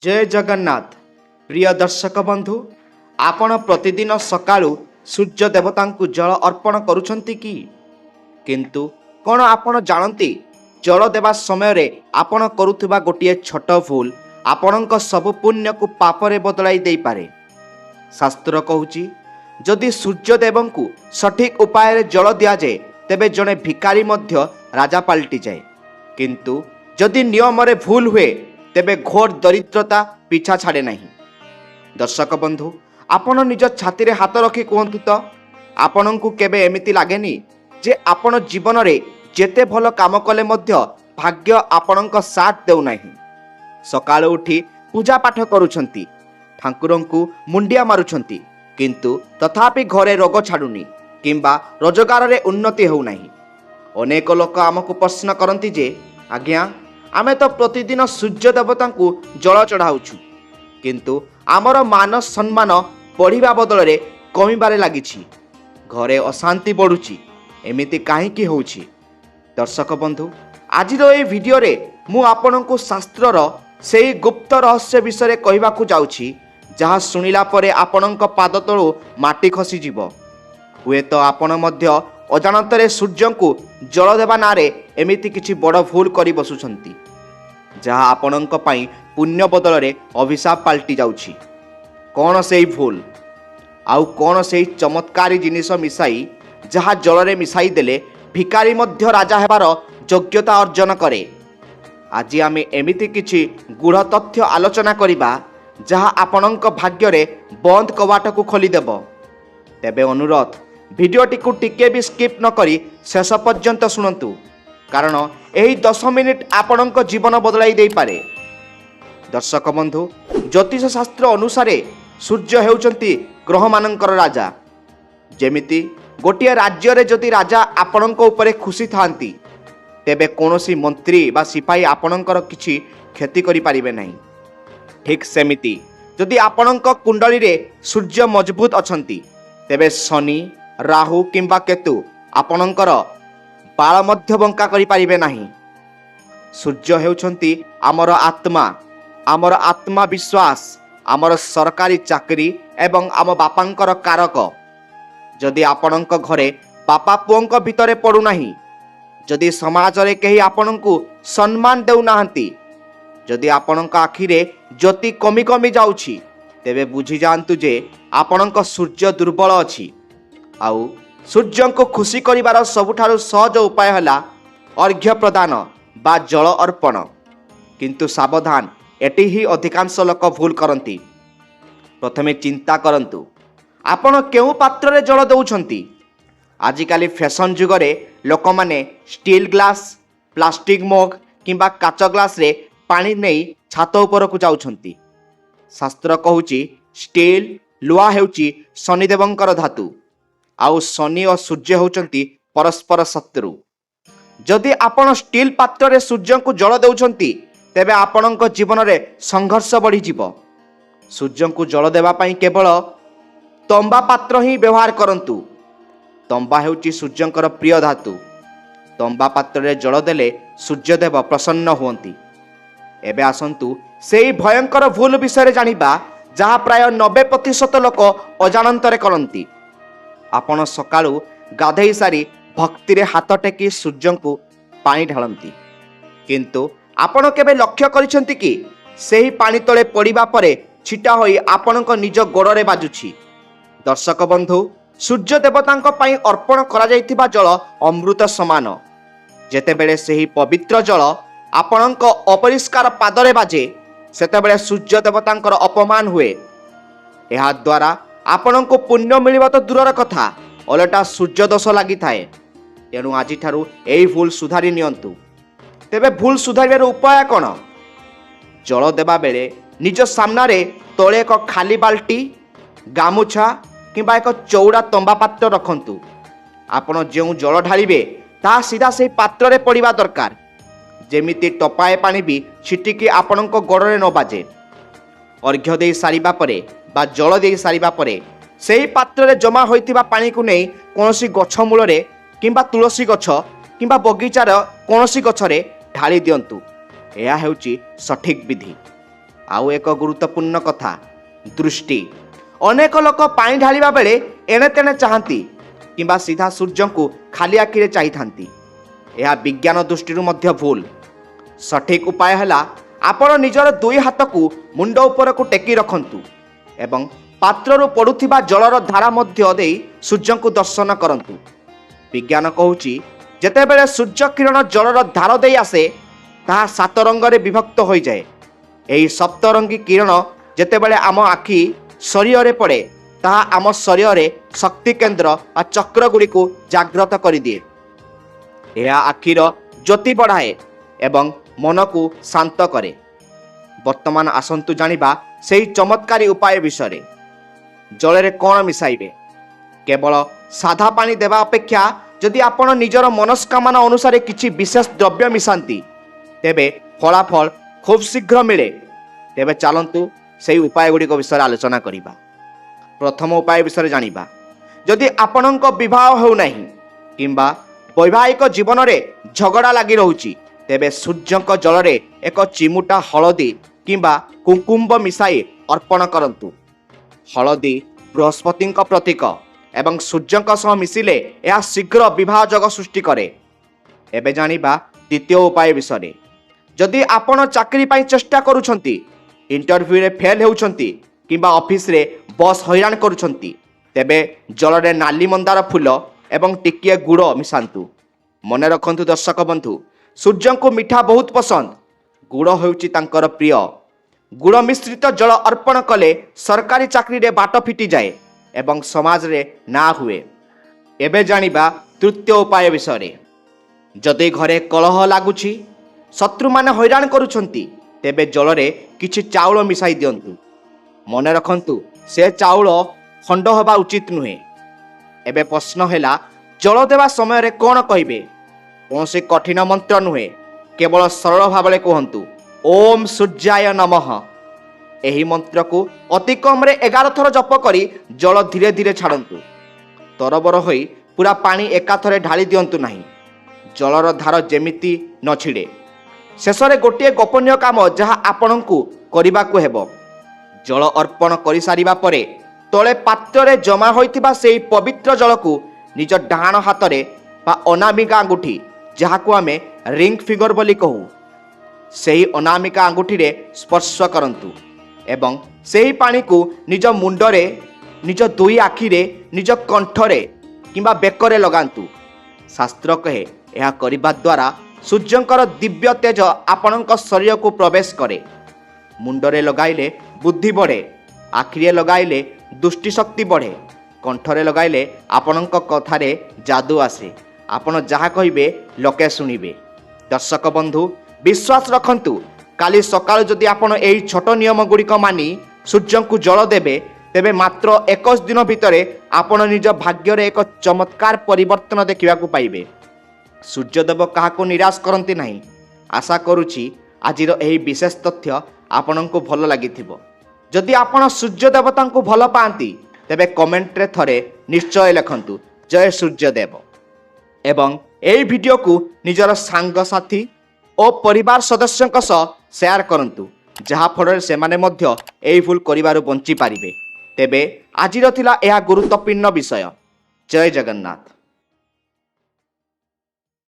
जय जगन्नाथ प्रिय दर्शक बंधु आपण प्रतिदिन सकाळू सूर्य देवता जल अर्पण करुछंती कि किंतु कौन आपण जानती जल देवा समय रे आपण करुथुबा गोटिए छोट भूल आपणक सब पुण्य को पापरे बदलाई दे पारे। शास्त्र कहूची जदि सूर्यदेव को सठिक उपाय रे जल दिया जाए तेबे जड़े भिकारी मध्य राजा पलटि जाए, किंतु जदि नियम रे भूल हुए तेबे घोर दरिद्रता पीछा छाड़े नहीं। दर्शक बंधु आपण निज छाती रे हाथ रखी कहतु तो आपण को केबे एमिति लागेनी जे आपण जीवन रे जेते भल काम कले मध्य भाग्य आपणक साथ देउ नहीं। सकाळ उठी पूजा पाठ करूछंती, ठाकुरन को मुंडिया मारुछंती, किंतु तथापि घरे रोग छाड़ुनी किंबा रोजगार रे उन्नति हो नहीं। अनेक लोक आमको प्रश्न करती जे आज्ञा आमे तो प्रतिदिन सूर्य देवता को जल चढ़ाऊछु, किंतु आमर मान सम्मान बढ़िबा बदल रे कमिबारे लागिछि, घरे अशांति बढ़ुछि, एमिति काहेकि होउछि। दर्शक बंधु आज ए वीडियो रे मु आपनको शास्त्रर सेही गुप्त रहस्य विषय कहबाकू जाउछि जहाँ सुनिला परे आपणक पाद तळु माटी खसी जीव। हुए तो आपण मध्य अजाणतरे सूर्य को जल देवा नारे एमिति किछि बड़ भूल करी बसुछंती जहाँ आपणक पई पुण्य बदल रे अभिशाप पलटि जाउछि। कौन सेही भूल आउ कौन सेही चमत्कारी जिनिस मिसाई जहाँ जल रे मिसाई देले भिकारी मध्य राजा हेबार योग्यता अर्जन करे। आज आमे एमिति किछि गूढ़ तथ्य आलोचना करिबा जहाँ आपणक भाग्य रे बंद कवाट को खोली देब। तेबे अनुरोध भिडियोटी को टिके भी स्किप न करी शेष पर्यंत शुणु, कारण यही 10 मिनिट आपणक जीवन बदलाई दे पारे। दर्शक बंधु ज्योतिष शास्त्र अनुसार सूर्य हेउचंती ग्रह मानकर राजा। जेमिति गोटिए राज्य रे जदि राजा आपणक उपरे खुशी थांती तेबे कोनोसी मंत्री बा सिपाही आपणकर किछि क्षति करि पारिबे नहीं। ठीक सेमिति जदि आपणक कुंडली रे सूर्य मजबूत अछंती तेबे शनि राहु किंबा केतु आपणकर बाळ मध्य बंका करि पारिबे नहीं। सूर्य हेउछंती आमर आत्मा विश्वास, आमर सरकारी चाकरी एवं आम बापांकर कारक। जदि आपणक घरे बापा पुओंक भितरे पड़ू नहीं, जदि समाज रे केही आपणको सम्मान देउ नाहंती, जदि आपणक आखिरे ज्योति कमी कमी जाउछि तेबे बुझी जांतु जे आपणक सूर्य दुर्बल अछि। आउ सूर्य को खुशी करिवार सबुठारु सहज उपाय हला अर्घ्य प्रदान बा जल अर्पण। किंतु सावधान, एटी ही अधिकांश लोक भूल करती। प्रथमे चिंता करंतु आपण केउ पात्र रे जल दउछंती। आजिकाली फैशन जुग रे लोक माने स्टील ग्लास, प्लास्टिक मग किंबा काच ग्लास रे पानी नहीं छात ऊपर को जाउछंती। शास्त्र कहूची स्टील लुहा हेउची शनिदेवंकर धातु, आउ शनि और सूर्य होउचंती परस्पर शत्रु। जदि आपण स्टील पात्र रे सूर्य को जल दउछंती तेबे आपणक जीवन रे संघर्ष बढ़ी जीव। सूर्य को जल देवा पई केवल तंबा पात्र ही व्यवहार करंतु। तंबा हेउची सूर्यंकर प्रिय धातु। तंबा पात्र रे जल देले सूर्यदेव प्रसन्न हुअंती। एबे आसंतु सेही भयंकर भूल विषय जानिबा जहाँ प्राय 90% लोक अजाणतरे करती। आपण सकाळू गाधेई सारी भक्ति रे हाथ टेकी सूर्य को पानी ढालती, किंतु आपण केबे लक्ष्य करिसेंती कि सेही पानी तले पड़िबा परे छिटा होई आपणक निज गोड़े बाजुछि। दर्शक बंधु सूर्य देवतांक पई अर्पण करा जायतिबा जल अमृत समान। जेतेबेले सेही पवित्र जल आपणक अपरिष्कार पादरे बाजे सेतेबेले सूर्य देवतांकर अपमान हुए। एहा द्वारा आपणको पुण्य मिलिबा तो दूरर कथा ओलटा सूर्य दोष लागि थाए। तेणु आज ठारू एही भूल सुधारी नियंतु। तेबे भूल सुधारिबार उपाय कोन? जल देबा बेले निज सामनारे तळे एक खाली बाल्टी, गामुछा किंबा एक चौड़ा तंबा पात्र रखंतु। आपण जेउ जल ढालिबे ता सीधा से पात्र रे पड़िबा दरकार, जेमिति टपाए पानी भी छिटिकी आपणक गोड़े न बाजे। अर्घ्य दे सारिबा परे बा जल दे सारिबा परे सेही पात्र रे जमा होइतिबा पानी को नै कोनोसी गछ मूल रे किंबा तुलसी गछ किंबा बगीचार कोनोसी गछ रे ढाली दियंतु। एहा हेउची सठिक विधि। ଆଉ ଏକ ଗୁରୁତ୍ୱପୂର୍ଣ୍ଣ କଥା, ଦୃଷ୍ଟି। ଅନେକ ଲୋକ ପାଣି ଢାଳିବା ବେଳେ ଏଣେ ତେଣେ ଚାହାନ୍ତି କିମ୍ବା ସିଧା ସୂର୍ଯ୍ୟଙ୍କୁ ଖାଲି ଆଖିରେ ଚାହିଁଥାନ୍ତି। ଏହା ବିଜ୍ଞାନ ଦୃଷ୍ଟିରୁ ମଧ୍ୟ ଭୁଲ। ସଠିକ୍ ଉପାୟ ହେଲା ଆପଣ ନିଜର ଦୁଇ ହାତକୁ ମୁଣ୍ଡ ଉପରକୁ ଟେକି ରଖନ୍ତୁ ଏବଂ ପାତ୍ରରୁ ପଡ଼ୁଥିବା ଜଳର ଧାରା ମଧ୍ୟ ଦେଇ ସୂର୍ଯ୍ୟଙ୍କୁ ଦର୍ଶନ କରନ୍ତୁ। ବିଜ୍ଞାନ କହୁଛି ଯେତେବେଳେ ସୂର୍ଯ୍ୟ କିରଣ ଜଳର ଧାର ଦେଇ ଆସେ ତାହା 7 ରଙ୍ଗରେ ବିଭକ୍ତ ହୋଇଯାଏ। ଏହି ସପ୍ତରଙ୍ଗୀ କିରଣ ଯେତେବେଳେ ଆମ ଆଖି ଶରୀରରେ ପଡ଼େ ତାହା ଆମ ଶରୀରରେ ଶକ୍ତି କେନ୍ଦ୍ର ବା ଚକ୍ରଗୁଡ଼ିକୁ ଜାଗ୍ରତ କରିଦିଏ। ଏହା ଆଖିର ଜ୍ୟୋତି ବଢ଼ାଏ ଏବଂ ମନକୁ ଶାନ୍ତ କରେ। ବର୍ତ୍ତମାନ ଆସନ୍ତୁ ଜାଣିବା ସେହି ଚମତ୍କାରୀ ଉପାୟ ବିଷୟରେ। ଜଳରେ କ'ଣ ମିଶାଇବେ? କେବଳ ସାଧା ପାଣି ଦେବା ଅପେକ୍ଷା ଯଦି ଆପଣ ନିଜର ମନସ୍କାମନା ଅନୁସାରେ କିଛି ବିଶେଷ ଦ୍ରବ୍ୟ ମିଶାନ୍ତି ତେବେ ଫଳାଫଳ ଖୁବ୍ ଶୀଘ୍ର ମିଳେ। ତେବେ ଚାଲନ୍ତୁ ସେହି ଉପାୟ ଗୁଡ଼ିକ ବିଷୟରେ ଆଲୋଚନା କରିବା। ପ୍ରଥମ ଉପାୟ ବିଷୟରେ ଜାଣିବା। ଯଦି ଆପଣଙ୍କ ବିବାହ ହେଉନାହିଁ କିମ୍ବା ବୈବାହିକ ଜୀବନରେ ଝଗଡ଼ା ଲାଗି ରହୁଛି ତେବେ ସୂର୍ଯ୍ୟଙ୍କ ଜଳରେ ଏକ ଚିମୁଟା ହଳଦୀ କିମ୍ବା କୁଙ୍କୁମ୍ବ ମିଶାଇ ଅର୍ପଣ କରନ୍ତୁ। ହଳଦୀ ବୃହସ୍ପତିଙ୍କ ପ୍ରତୀକ ଏବଂ ସୂର୍ଯ୍ୟଙ୍କ ସହ ମିଶିଲେ ଏହା ଶୀଘ୍ର ବିବାହ ଯୋଗ ସୃଷ୍ଟି କରେ। ଏବେ ଜାଣିବା ଦ୍ୱିତୀୟ ଉପାୟ ବିଷୟରେ। ଯଦି ଆପଣ ଚାକିରି ପାଇଁ ଚେଷ୍ଟା କରୁଛନ୍ତି, ଇଣ୍ଟରଭ୍ୟୁରେ ଫେଲ୍ ହେଉଛନ୍ତି କିମ୍ବା ଅଫିସରେ ବସ୍ ହଇରାଣ କରୁଛନ୍ତି ତେବେ ଜଳରେ ନାଲି ମନ୍ଦାର ଫୁଲ ଏବଂ ଟିକିଏ ଗୁଡ଼ ମିଶାନ୍ତୁ। ମନେ ରଖନ୍ତୁ ଦର୍ଶକ ବନ୍ଧୁ, ସୂର୍ଯ୍ୟଙ୍କୁ ମିଠା ବହୁତ ପସନ୍ଦ। ଗୁଡ଼ ହେଉଛି ତାଙ୍କର ପ୍ରିୟ। ଗୁଡ଼ ମିଶ୍ରିତ ଜଳ ଅର୍ପଣ କଲେ ସରକାରୀ ଚାକିରିରେ ବାଟ ଫିଟିଯାଏ ଏବଂ ସମାଜରେ ନାଁ ହୁଏ। ଏବେ ଜାଣିବା ତୃତୀୟ ଉପାୟ ବିଷୟରେ। ଯଦି ଘରେ କଳହ ଲାଗୁଛି, ଶତ୍ରୁମାନେ ହଇରାଣ କରୁଛନ୍ତି ତେବେ ଜଳରେ କିଛି ଚାଉଳ ମିଶାଇ ଦିଅନ୍ତୁ। ମନେ ରଖନ୍ତୁ ସେ ଚାଉଳ ଖଣ୍ଡ ହେବା ଉଚିତ ନୁହେଁ। ଏବେ ପ୍ରଶ୍ନ ହେଲା, ଜଳ ଦେବା ସମୟରେ କ'ଣ କହିବେ? କୌଣସି କଠିନ ମନ୍ତ୍ର ନୁହେଁ, କେବଳ ସରଳ ଭାବରେ କୁହନ୍ତୁ ଓମ୍ ସୂର୍ଯ୍ୟାୟ ନମଃ। ଏହି ମନ୍ତ୍ରକୁ ଅତି କମ୍ରେ 11 ଥର ଜପ କରି ଜଳ ଧୀରେ ଧୀରେ ଛାଡ଼ନ୍ତୁ। ତରବର ହୋଇ ପୁରା ପାଣି ଏକାଥରେ ଢାଳି ଦିଅନ୍ତୁ ନାହିଁ, ଜଳର ଧାର ଯେମିତି ନ ଛିଡ଼େ। ଶେଷରେ ଗୋଟିଏ ଗୋପନୀୟ କାମ ଯାହା ଆପଣଙ୍କୁ କରିବାକୁ ହେବ। ଜଳ ଅର୍ପଣ କରିସାରିବା ପରେ ତଳେ ପାତ୍ରରେ ଜମା ହୋଇଥିବା ସେହି ପବିତ୍ର ଜଳକୁ ନିଜ ଡାହାଣ ହାତରେ ବା ଅନାମିକା ଆଙ୍ଗୁଠି, ଯାହାକୁ ଆମେ ରିଙ୍ଗ ଫିଙ୍ଗର ବୋଲି କହୁ, ସେହି ଅନାମିକା ଆଙ୍ଗୁଠିରେ ସ୍ପର୍ଶ କରନ୍ତୁ ଏବଂ ସେହି ପାଣିକୁ ନିଜ ମୁଣ୍ଡରେ, ନିଜ ଦୁଇ ଆଖିରେ, ନିଜ କଣ୍ଠରେ କିମ୍ବା ବେକରେ ଲଗାନ୍ତୁ। ଶାସ୍ତ୍ର କହେ ଏହା କରିବା ଦ୍ୱାରା ସୂର୍ଯ୍ୟଙ୍କର ଦିବ୍ୟ ତେଜ ଆପଣଙ୍କ ଶରୀରକୁ ପ୍ରବେଶ କରେ। ମୁଣ୍ଡରେ ଲଗାଇଲେ ବୁଦ୍ଧି ବଢ଼େ, ଆଖିରେ ଲଗାଇଲେ ଦୃଷ୍ଟି ଶକ୍ତି ବଢ଼େ, କଣ୍ଠରେ ଲଗାଇଲେ ଆପଣଙ୍କ କଥାରେ ଯାଦୁ ଆସେ। ଆପଣ ଯାହା କହିବେ ଲୋକେ ଶୁଣିବେ। ଦର୍ଶକ ବନ୍ଧୁ, ବିଶ୍ୱାସ ରଖନ୍ତୁ, କାଲି ସକାଳୁ ଯଦି ଆପଣ ଏହି ଛୋଟ ନିୟମ ଗୁଡ଼ିକ ମାନି ସୂର୍ଯ୍ୟଙ୍କୁ ଜଳ ଦେବେ ତେବେ ମାତ୍ର 21 ଦିନ ଭିତରେ ଆପଣ ନିଜ ଭାଗ୍ୟରେ ଏକ ଚମତ୍କାର ପରିବର୍ତ୍ତନ ଦେଖିବାକୁ ପାଇବେ। ସୂର୍ଯ୍ୟଦେବ କାହାକୁ ନିରାଶ କରନ୍ତି ନାହିଁ। ଆଶା କରୁଛି ଆଜିର ଏହି ବିଶେଷ ତଥ୍ୟ ଆପଣଙ୍କୁ ଭଲ ଲାଗିଥିବ। ଯଦି ଆପଣ ସୂର୍ଯ୍ୟ ଦେବତାଙ୍କୁ ଭଲ ପାଆନ୍ତି ତେବେ କମେଣ୍ଟରେ ଥରେ ନିଶ୍ଚୟ ଲେଖନ୍ତୁ ଜୟ ସୂର୍ଯ୍ୟଦେବ ଏବଂ ଏହି ଭିଡ଼ିଓକୁ ନିଜର ସାଙ୍ଗସାଥୀ ଓ ପରିବାର ସଦସ୍ୟଙ୍କ ସହ ସେୟାର କରନ୍ତୁ, ଯାହାଫଳରେ ସେମାନେ ମଧ୍ୟ ଏହି ଭୁଲ କରିବାରୁ ବଞ୍ଚିପାରିବେ। ତେବେ ଆଜିର ଥିଲା ଏହା ଗୁରୁତ୍ୱପୂର୍ଣ୍ଣ ବିଷୟ। ଜୟ ଜଗନ୍ନାଥ।